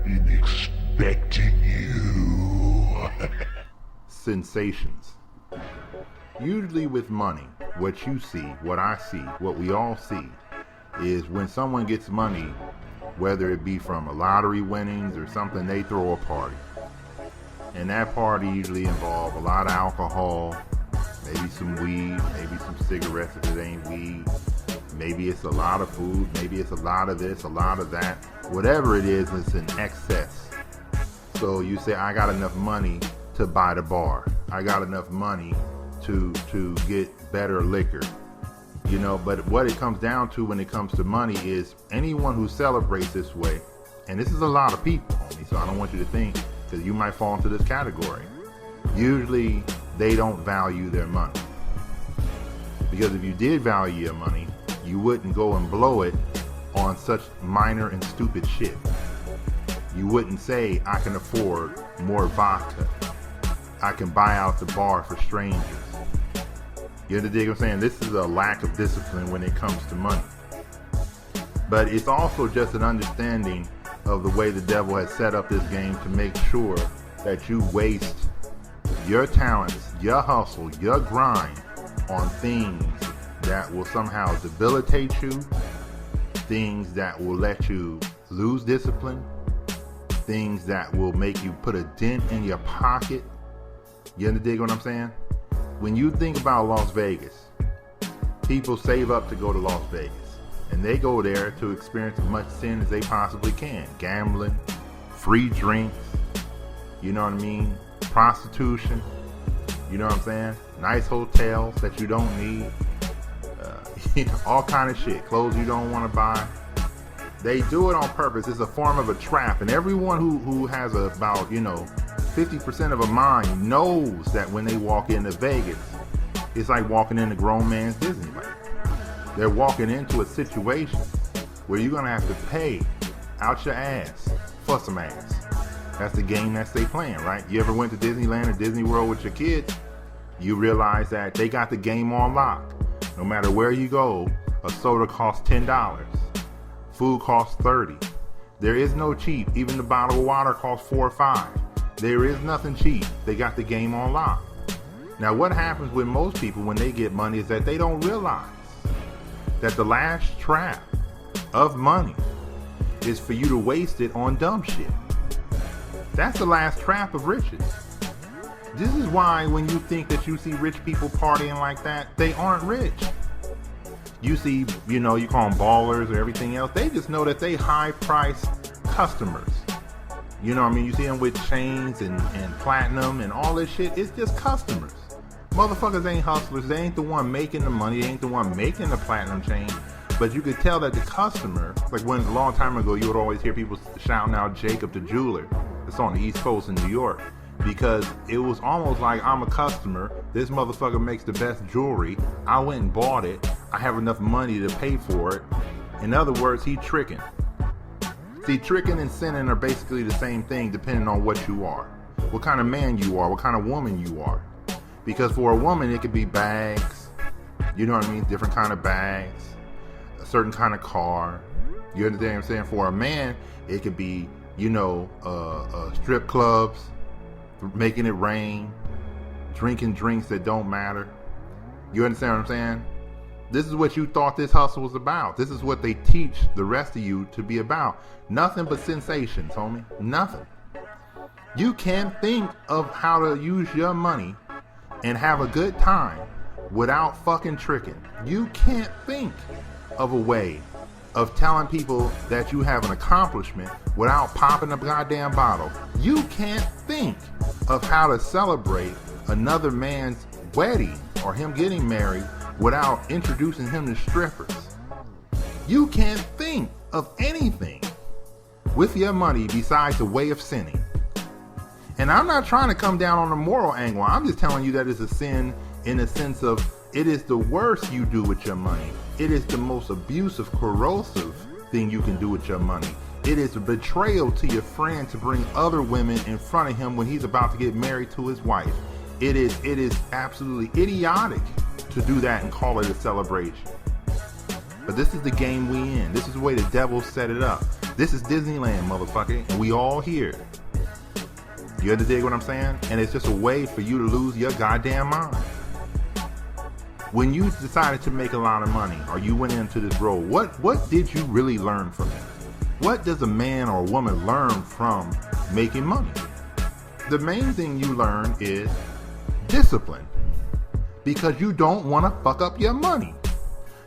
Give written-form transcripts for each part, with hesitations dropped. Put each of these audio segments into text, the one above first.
been expecting you. Sensations. Usually with money, what you see, what I see, what we all see, is when someone gets money, whether it be from a lottery winnings or something, they throw a party. And that party usually involves a lot of alcohol, maybe some weed, maybe some cigarettes if it ain't weed. Maybe it's a lot of food, maybe it's a lot of this, a lot of that. Whatever it is, it's in excess. So you say, I got enough money to buy the bar. I got enough money to get better liquor. You know, but what it comes down to when it comes to money is anyone who celebrates this way, and this is a lot of people, homie, so I don't want you to think, because you might fall into this category. Usually, they don't value their money. Because if you did value your money, you wouldn't go and blow it on such minor and stupid shit. You wouldn't say, I can afford more vodka. I can buy out the bar for strangers. You understand what I'm saying? This is a lack of discipline when it comes to money. But it's also just an understanding of the way the devil has set up this game to make sure that you waste your talents, your hustle, your grind on things that will somehow debilitate you, things that will let you lose discipline, things that will make you put a dent in your pocket. You understand what I'm saying? When you think about Las Vegas, people save up to go to Las Vegas, and they go there to experience as much sin as they possibly can. Gambling, free drinks, you know what I mean? Prostitution, you know what I'm saying? Nice hotels that you don't need, all kind of shit, clothes you don't want to buy. They do it on purpose. It's a form of a trap, and everyone who has about 50% of a mind knows that when they walk into Vegas, it's like walking into grown man's Disneyland. They're walking into a situation where you're gonna have to pay out your ass for some ass. That's the game that they playing, right? You ever went to Disneyland or Disney World with your kids? You realize that they got the game on lock. No matter where you go, a soda costs $10. Food costs $30. There is no cheap. Even the bottle of water costs $4 or $5. There is nothing cheap. They got the game on lock. Now, what happens with most people when they get money is that they don't realize that the last trap of money is for you to waste it on dumb shit. That's the last trap of riches. This is why when you think that you see rich people partying like that, they aren't rich. You see, you call them ballers or everything else. They just know that they high-priced customers. You know what I mean? You see them with chains and platinum and all this shit. It's just customers. Motherfuckers ain't hustlers. They ain't the one making the money. They ain't the one making the platinum chain. But you could tell that the customer, like when a long time ago, you would always hear people shouting out Jacob the jeweler. It's on the East Coast in New York. Because it was almost like, I'm a customer. This motherfucker makes the best jewelry. I went and bought it. I have enough money to pay for it. In other words, he tricking. See, tricking and sinning are basically the same thing depending on what you are. What kind of man you are, what kind of woman you are. Because for a woman, it could be bags. You know what I mean? Different kind of bags. A certain kind of car. You understand what I'm saying? For a man, it could be, strip clubs. Making it rain, drinking drinks that don't matter. You understand what I'm saying? This is what you thought this hustle was about. This is what they teach the rest of you to be about. Nothing but sensations, homie. Nothing. You can't think of how to use your money and have a good time without fucking tricking. You can't think of a way of telling people that you have an accomplishment without popping a goddamn bottle. You can't think of how to celebrate another man's wedding or him getting married without introducing him to strippers. You can't think of anything with your money besides a way of sinning. And I'm not trying to come down on the moral angle. I'm just telling you that it's a sin in the sense of it is the worst you do with your money. It is the most abusive, corrosive thing you can do with your money. It is a betrayal to your friend to bring other women in front of him when he's about to get married to his wife. It is absolutely idiotic to do that and call it a celebration. But this is the game we in. This is the way the devil set it up. This is Disneyland, motherfucker, and we all here. You understand what I'm saying? And it's just a way for you to lose your goddamn mind. When you decided to make a lot of money, or you went into this role, what did you really learn from it? What does a man or a woman learn from making money? The main thing you learn is discipline, because you don't want to fuck up your money.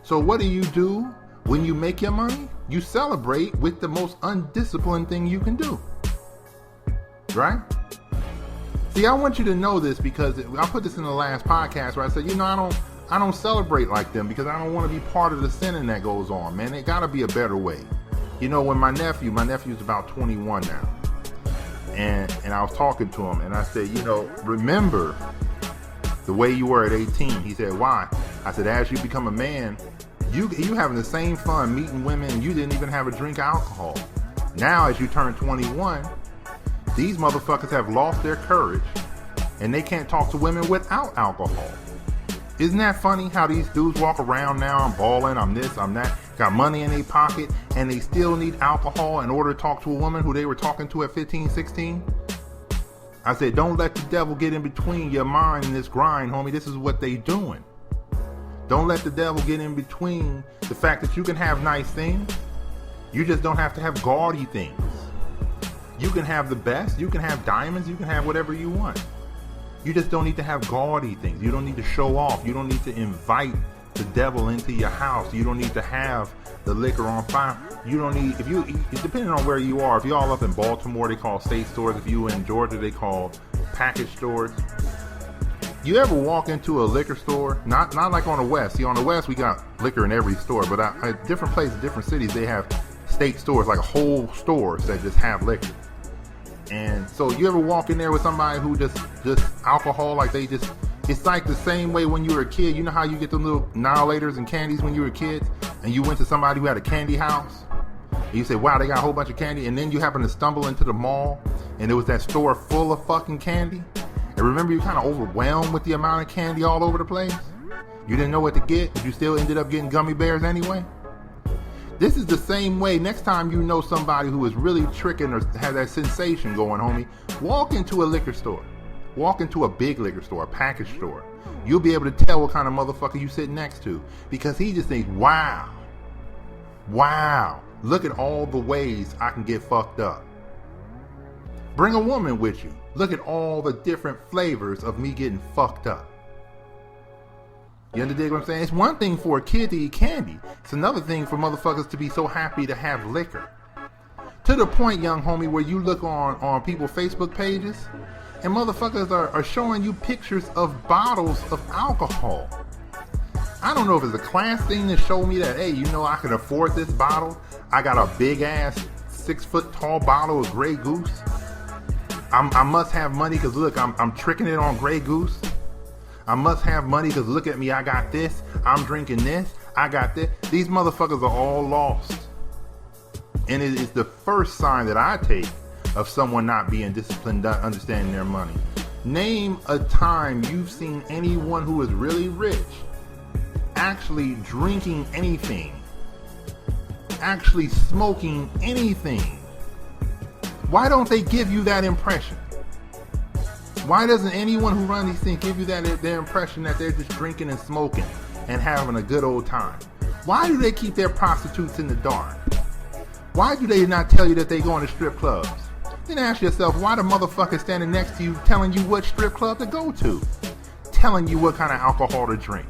So what do when you make your money? You celebrate with the most undisciplined thing you can do, right? See, I want you to know this, because I put this in the last podcast where I said, I don't celebrate like them, because I don't want to be part of the sinning that goes on, man. It got to be a better way. When my nephew's about 21 now, and I was talking to him, and I said, remember the way you were at 18. He said, why? I said, as you become a man, you having the same fun meeting women, and you didn't even have a drink of alcohol. Now, as you turn 21, these motherfuckers have lost their courage, and they can't talk to women without alcohol. Isn't that funny how these dudes walk around now? I'm balling, I'm this, I'm that, got money in their pocket, and they still need alcohol in order to talk to a woman who they were talking to at 15, 16? I said, don't let the devil get in between your mind and this grind, homie. This is what they doing. Don't let the devil get in between the fact that you can have nice things. You just don't have to have gaudy things. You can have the best, you can have diamonds, you can have whatever you want. You just don't need to have gaudy things. You don't need to show off. You don't need to invite the devil into your house. You don't need to have the liquor on fire. You don't need, depending on where you are, if you're all up in Baltimore, they call state stores. If you in Georgia, they call package stores. You ever walk into a liquor store? Not like on the West. See, on the West, we got liquor in every store, but at different places, different cities, they have state stores, like whole stores that just have liquor. And so you ever walk in there with somebody who just alcohol, like it's like the same way when you were a kid. You know how you get the little annihilators and candies when you were kids, and you went to somebody who had a candy house, and you say, wow, they got a whole bunch of candy, and then you happen to stumble into the mall, and there was that store full of fucking candy, and remember, you're kind of overwhelmed with the amount of candy all over the place. You didn't know what to get, but you still ended up getting gummy bears anyway. This is the same way. Next time you know somebody who is really tricking or has that sensation going, homie, walk into a liquor store. Walk into a big liquor store, a package store. You'll be able to tell what kind of motherfucker you sit next to, because he just thinks, wow, look at all the ways I can get fucked up. Bring a woman with you. Look at all the different flavors of me getting fucked up. You understand what I'm saying? It's one thing for a kid to eat candy. It's another thing for motherfuckers to be so happy to have liquor. To the point, young homie, where you look on people's Facebook pages, and motherfuckers are showing you pictures of bottles of alcohol. I don't know if it's a class thing to show me that, hey, I can afford this bottle. I got a big ass 6-foot tall bottle of Grey Goose. I must have money because look, I'm tricking it on Grey Goose. I must have money because look at me, I got this. I'm drinking this. I got this. These motherfuckers are all lost. And it is the first sign that I take of someone not being disciplined, not understanding their money. Name a time you've seen anyone who is really rich actually drinking anything, actually smoking anything. Why don't they give you that impression? Why doesn't anyone who runs these things give you their impression that they're just drinking and smoking and having a good old time? Why do they keep their prostitutes in the dark? Why do they not tell you that they go into strip clubs? Then ask yourself, why the motherfucker standing next to you telling you what strip club to go to? Telling you what kind of alcohol to drink?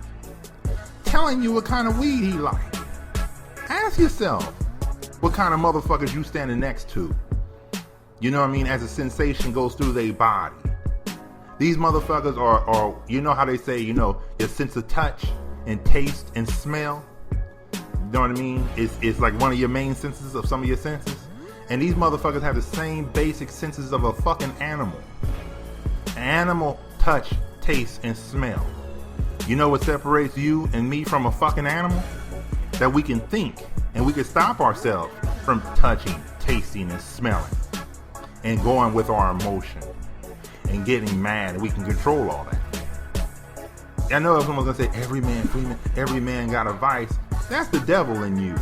Telling you what kind of weed he like? Ask yourself what kind of motherfuckers you standing next to. You know what I mean? As a sensation goes through their body. These motherfuckers are, you know how they say, your sense of touch and taste and smell. You know what I mean? It's like one of your main senses of some of your senses. And these motherfuckers have the same basic senses of a fucking animal. Animal touch, taste, and smell. You know what separates you and me from a fucking animal? That we can think and we can stop ourselves from touching, tasting, and smelling. And going with our emotion. And getting mad, and we can control all that. I know someone's gonna say every man got a vice. That's the devil in you.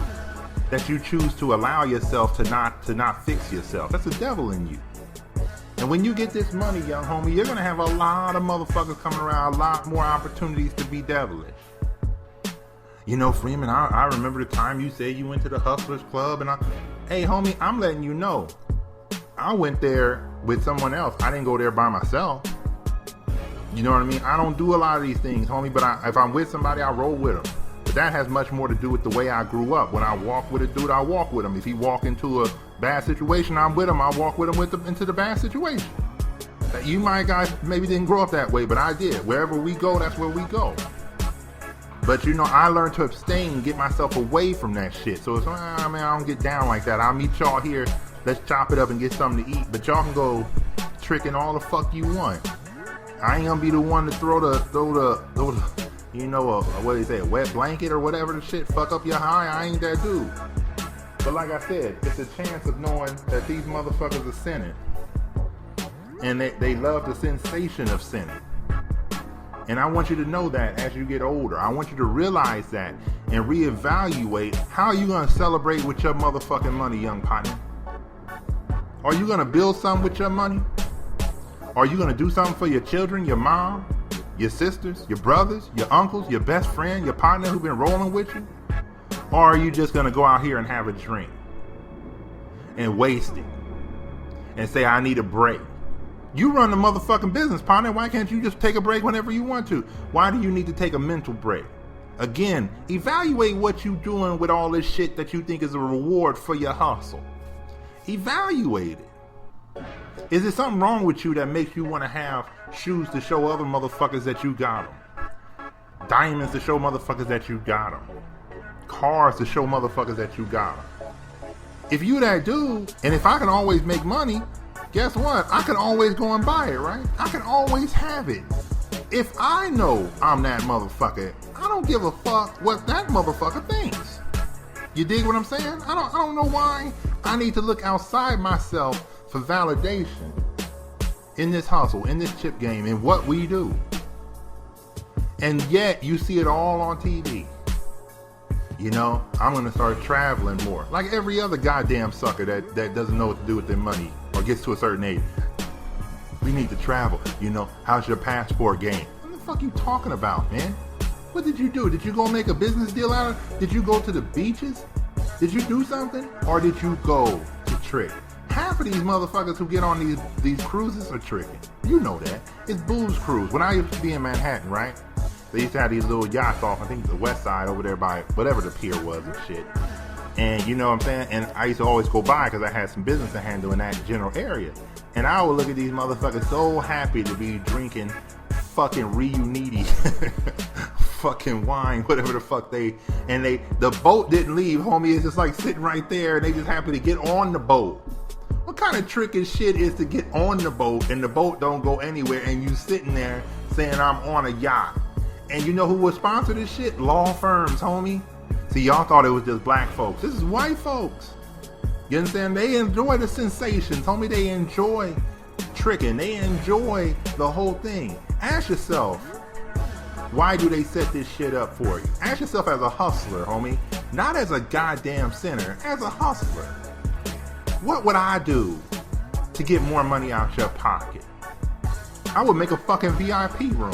that you choose to allow yourself to not fix yourself. That's the devil in you. And when you get this money, young homie, you're gonna have a lot of motherfuckers coming around, a lot more opportunities to be devilish. You know, Freeman, I remember the time you said you went to the Hustlers Club, and hey homie, I'm letting you know, I went there with someone else. I didn't go there by myself. You know what I mean? I don't do a lot of these things, homie, but if I'm with somebody, I roll with them. But that has much more to do with the way I grew up. When I walk with a dude, I walk with him. If he walk into a bad situation, I'm with him. I walk with him into the bad situation. You guys maybe didn't grow up that way, but I did. Wherever we go, that's where we go. But you know, I learned to abstain, get myself away from that shit. So it's, man, I don't get down like that. I'll meet y'all here. Let's chop it up and get something to eat. But y'all can go tricking all the fuck you want. I ain't gonna be the one to throw the you know, what do you say, a wet blanket or whatever the shit, fuck up your high. I ain't that dude. But like I said, it's a chance of knowing that these motherfuckers are sinning. And they love the sensation of sinning. And I want you to know that as you get older. I want you to realize that and reevaluate how you gonna celebrate with your motherfucking money, young partner. Are you gonna build something with your money? Are you gonna do something for your children, your mom, your sisters, your brothers, your uncles, your best friend, your partner who's been rolling with you? Or are you just gonna go out here and have a drink and waste it and say, I need a break? You run the motherfucking business, partner. Why can't you just take a break whenever you want to? Why do you need to take a mental break? Again, evaluate what you're doing with all this shit that you think is a reward for your hustle. Evaluate it. Is there something wrong with you that makes you want to have shoes to show other motherfuckers that you got them? Diamonds to show motherfuckers that you got them? Cars to show motherfuckers that you got them? If you that dude, and if I can always make money, guess what? I can always go and buy it, right? I can always have it. If I know I'm that motherfucker, I don't give a fuck what that motherfucker thinks. You dig what I'm saying? I don't know why I need to look outside myself for validation in this hustle, in this chip game, in what we do. And yet you see it all on TV. You know, I'm gonna start traveling more. Like every other goddamn sucker that doesn't know what to do with their money or gets to a certain age. We need to travel. You know, how's your passport game? What the fuck you talking about, man? What did you do? Did you go make a business deal out of it? Did you go to the beaches? Did you do something? Or did you go to trick? Half of these motherfuckers who get on these cruises are tricking. You know that. It's booze cruise. When I used to be in Manhattan, right? They used to have these little yachts off, I think the west side over there by whatever the pier was and shit. And you know what I'm saying? And I used to always go by because I had some business to handle in that general area. And I would look at these motherfuckers so happy to be drinking fucking Reuniti fucking wine, whatever the fuck the boat didn't leave, homie. It's just like sitting right there and they just happy to get on the boat. What kind of trick and shit is to get on the boat and the boat don't go anywhere and you sitting there saying I'm on a yacht? And you know who would sponsor this shit? Law firms, homie. See, y'all thought it was just black folks. This is white folks. You understand? They enjoy the sensations, homie. They enjoy tricking. They enjoy the whole thing. Ask yourself, why do they set this shit up for you? Ask yourself as a hustler, homie. Not as a goddamn sinner, as a hustler. What would I do to get more money out your pocket? I would make a fucking VIP room.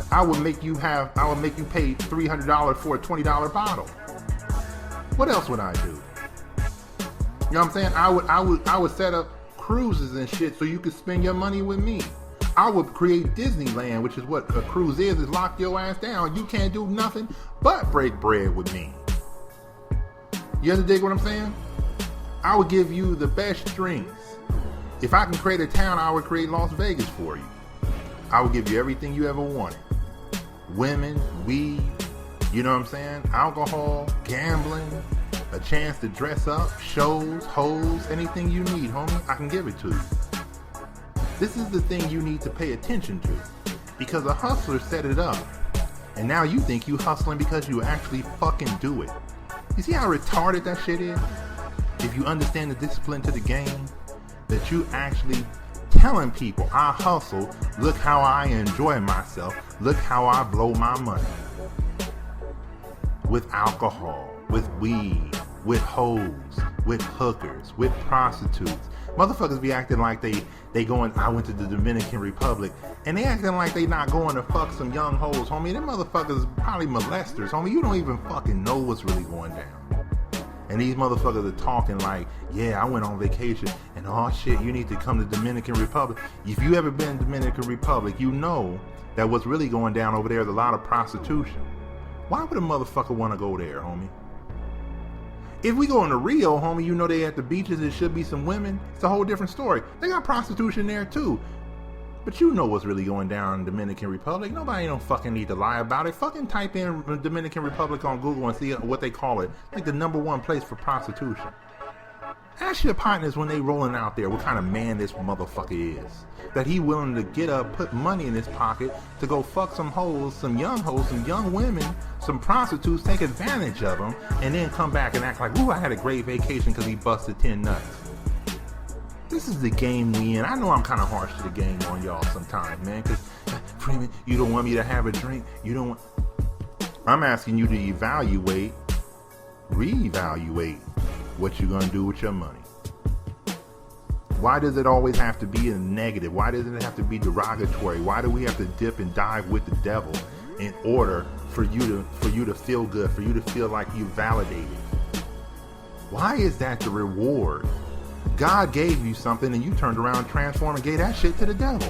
I would make you pay $300 for a $20 bottle. What else would I do? You know what I'm saying? I would set up cruises and shit so you could spend your money with me. I would create Disneyland, which is what a cruise is lock your ass down. You can't do nothing but break bread with me. You understand what I'm saying? I would give you the best drinks. If I can create a town, I would create Las Vegas for you. I would give you everything you ever wanted. Women, weed, you know what I'm saying? Alcohol, gambling, a chance to dress up, shows, hoes, anything you need, homie, I can give it to you. This is the thing you need to pay attention to, because a hustler set it up, and now you think you hustling because you actually fucking do it. You see how retarded that shit is? If you understand the discipline to the game, that you actually telling people, I hustle, look how I enjoy myself, look how I blow my money. with alcohol, with weed, with hoes, with hookers, with prostitutes. Motherfuckers be acting like they going, I went to the Dominican Republic, and they acting like they not going to fuck some young hoes, homie. Them motherfuckers probably molesters, homie. You don't even fucking know what's really going down. And these motherfuckers are talking like, yeah, I went on vacation, and oh shit, you need to come to Dominican Republic. If you ever been to Dominican Republic, you know that what's really going down over there is a lot of prostitution. Why would a motherfucker want to go there, homie? If we go into Rio, homie, you know they at the beaches, there should be some women. It's a whole different story. They got prostitution there too. But you know what's really going down in Dominican Republic. Nobody don't fucking need to lie about it. Fucking type in Dominican Republic on Google and see what they call it. Like the #1 place for prostitution. Ask your partners when they rolling out there what kind of man this motherfucker is. That he willing to get up, put money in his pocket to go fuck some hoes, some young women, some prostitutes, take advantage of them, and then come back and act like, ooh, I had a great vacation because he busted 10 nuts. This is the game we in. I know I'm kind of harsh to the game on y'all sometimes, man, because Freeman, you don't want me to have a drink. You don't want... I'm asking you to reevaluate what you're going to do with your money. Why does it always have to be a negative? Why doesn't it have to be derogatory? Why do we have to dip and dive with the devil in order for you to feel good, for you to feel like you validated? Why is that the reward? God gave you something and you turned around and transformed and gave that shit to the devil.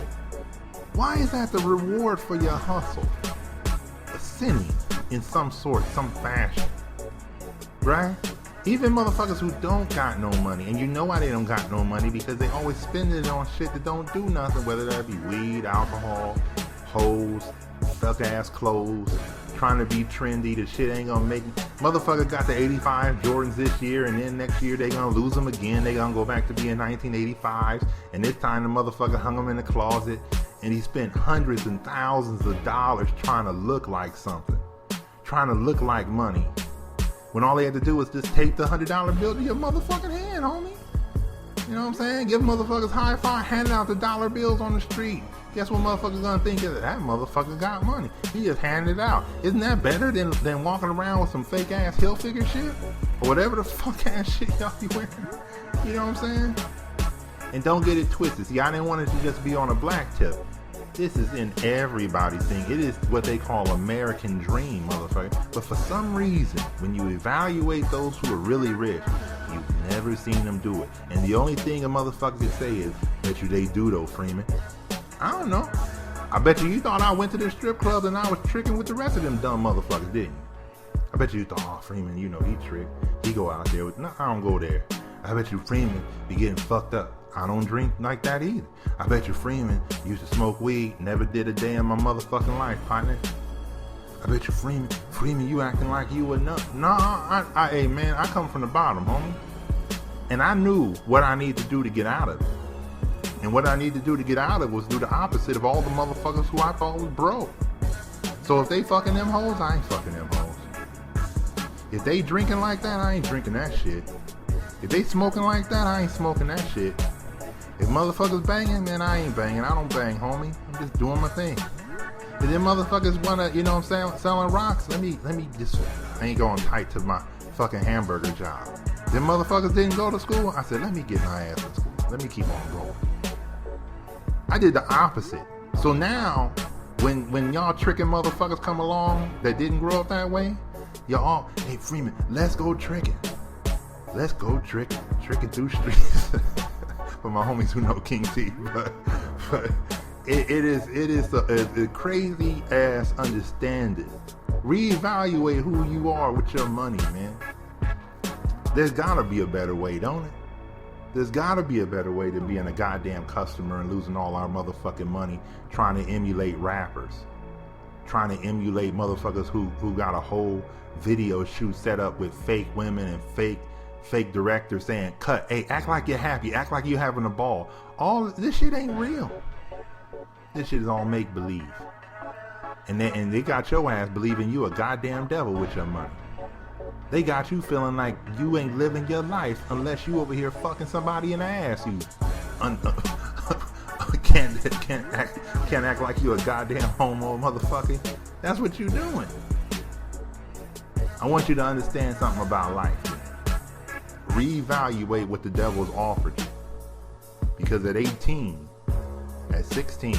Why is that the reward for your hustle? Sinning in some sort, some fashion. Right? Even motherfuckers who don't got no money, and you know why they don't got no money, because they always spend it on shit that don't do nothing, whether that be weed, alcohol, hoes, stuck ass clothes, trying to be trendy. The shit ain't gonna make... Motherfucker got the 85 Jordans this year, and then next year they gonna lose them again. They gonna go back to being 1985s, and this time the motherfucker hung them in the closet, and he spent hundreds and thousands of dollars trying to look like something, trying to look like money, when all they had to do was just tape the $100 bill to your motherfucking hand, homie. You know what I'm saying? Give motherfuckers high five, handing out the dollar bills on the street. Guess what motherfuckers gonna think is that motherfucker got money. He just handed it out. Isn't that better than walking around with some fake ass hill figure shit? Or whatever the fuck ass shit y'all be wearing. You know what I'm saying? And don't get it twisted. See, I didn't want it to just be on a black tip. This is in everybody's thing. It is what they call American dream, motherfucker. But for some reason, when you evaluate those who are really rich, you've never seen them do it. And the only thing a motherfucker can say is, bet you they do though, Freeman. I don't know. I bet you thought I went to the strip club and I was tricking with the rest of them dumb motherfuckers, didn't you? I bet you thought, oh, Freeman, you know he trick. He go out there with, no, I don't go there. I bet you Freeman be getting fucked up. I don't drink like that either. I bet you Freeman used to smoke weed, never did a day in my motherfucking life, partner. I bet you Freeman, you acting like you were nuts. Nah, hey man, I come from the bottom, homie. And I knew what I need to do to get out of it. And what I need to do to get out of it was do the opposite of all the motherfuckers who I thought was broke. So if they fucking them hoes, I ain't fucking them hoes. If they drinking like that, I ain't drinking that shit. If they smoking like that, I ain't smoking that shit. If motherfuckers banging, man, I ain't banging. I don't bang, homie. I'm just doing my thing. If them motherfuckers wanna, you know what I'm saying, selling rocks, let me just, I ain't going tight to my fucking hamburger job. Them motherfuckers didn't go to school. I said, let me get my ass to school. Let me keep on rolling. I did the opposite. So now, when y'all tricking motherfuckers come along that didn't grow up that way, y'all, hey Freeman, let's go tricking. Let's go tricking through streets. For my homies who know King T, but it is a crazy ass understanding. Reevaluate who you are with your money, man. There's gotta be a better way, don't it? There's gotta be a better way than being a goddamn customer and losing all our motherfucking money trying to emulate rappers, trying to emulate motherfuckers who got a whole video shoot set up with fake women and fake director saying, cut, hey, act like you're happy, act like you're having a ball. All this shit ain't real. This shit is all make believe. And they got your ass believing you a goddamn devil with your money. They got you feeling like you ain't living your life unless you over here fucking somebody in the ass. You can't act like you a goddamn homo motherfucker. That's what you doing. I want you to understand something about life. Reevaluate what the devil's offered you. Because at 18, at 16,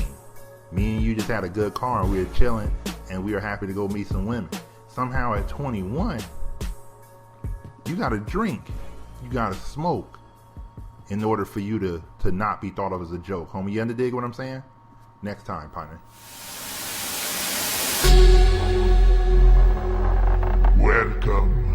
me and you just had a good car and we were chilling and we were happy to go meet some women. Somehow at 21, you gotta drink, you gotta smoke in order for you to not be thought of as a joke. Homie, you underdig what I'm saying? Next time, partner. Welcome